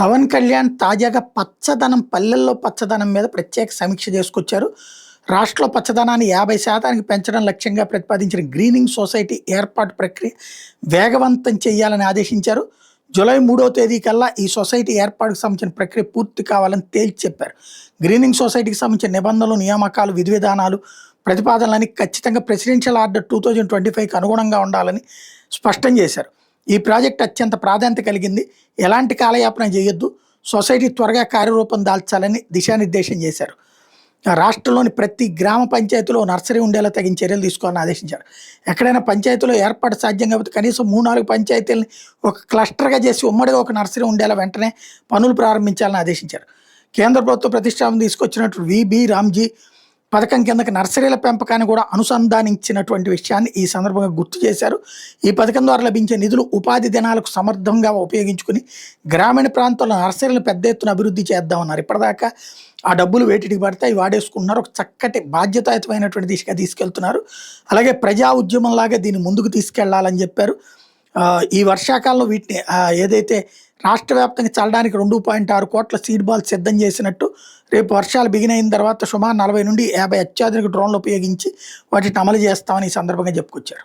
పవన్ కళ్యాణ్ తాజాగా పచ్చదనం పల్లెల్లో పచ్చదనం మీద ప్రత్యేక సమీక్ష చేసుకొచ్చారు. రాష్ట్రంలో పచ్చదనాన్ని 50% పెంచడం లక్ష్యంగా ప్రతిపాదించిన గ్రీనింగ్ సొసైటీ ఏర్పాటు ప్రక్రియ వేగవంతం చేయాలని ఆదేశించారు. జూలై 3వ తేదీ కల్లా ఈ సొసైటీ ఏర్పాటుకు సంబంధించిన ప్రక్రియ పూర్తి కావాలని తేల్చి చెప్పారు. గ్రీనింగ్ సొసైటీకి సంబంధించిన నిబంధనలు, నియామకాలు, విధి విధానాలు, ప్రతిపాదనలని ఖచ్చితంగా ప్రెసిడెన్షియల్ ఆర్డర్ 2025కి అనుగుణంగా ఉండాలని స్పష్టం చేశారు. ఈ ప్రాజెక్ట్ అత్యంత ప్రాధాన్యత కలిగింది. ఎలాంటి కాలయాపన చేయొద్దు, సొసైటీ త్వరగా కార్యరూపం దాల్చాలని దిశానిర్దేశం చేశారు. రాష్ట్రంలోని ప్రతి గ్రామ పంచాయతీలో నర్సరీ ఉండేలా తగిన చర్యలు తీసుకోవాలని ఆదేశించారు. ఎక్కడైనా పంచాయతీలో ఏర్పాటు సాధ్యం కాకపోతే కనీసం 3-4 పంచాయతీలని ఒక క్లస్టర్గా చేసి ఉమ్మడిగా ఒక నర్సరీ ఉండేలా వెంటనే పనులు ప్రారంభించాలని ఆదేశించారు. కేంద్ర ప్రభుత్వ ప్రతిష్టాపన తీసుకొచ్చినట్టు విబి రామ్జీ పథకం కిందకి నర్సరీల పెంపకాన్ని కూడా అనుసంధానించినటువంటి విషయాన్ని ఈ సందర్భంగా గుర్తు చేశారు. ఈ పథకం ద్వారా లభించే నిధులు ఉపాధి దినాలకు సమర్థంగా ఉపయోగించుకుని గ్రామీణ ప్రాంతాల్లో నర్సరీలు పెద్ద ఎత్తున అభివృద్ధి చేద్దామన్నారు. ఇప్పటిదాకా ఆ డబ్బులు వేటికి పడితే అవి వాడేసుకుంటున్నారు. ఒక చక్కటి బాధ్యతాయుతమైనటువంటి దిశగా తీసుకెళ్తున్నారు. అలాగే ప్రజా ఉద్యమంలాగా దీన్ని ముందుకు తీసుకెళ్లాలని చెప్పారు. ఈ వర్షాకాలంలో వీటిని ఏదైతే రాష్ట్ర వ్యాప్తంగా చల్లడానికి 2.6 కోట్ల సీడ్ బాల్ సిద్ధం చేసినట్టు, రేపు వర్షాలు బిగిన్ అయిన తర్వాత సుమారు 40 నుండి 50 అత్యాధునిక డ్రోన్లు ఉపయోగించి వాటిని అమలు చేస్తామని ఈ సందర్భంగా చెప్పుకొచ్చారు.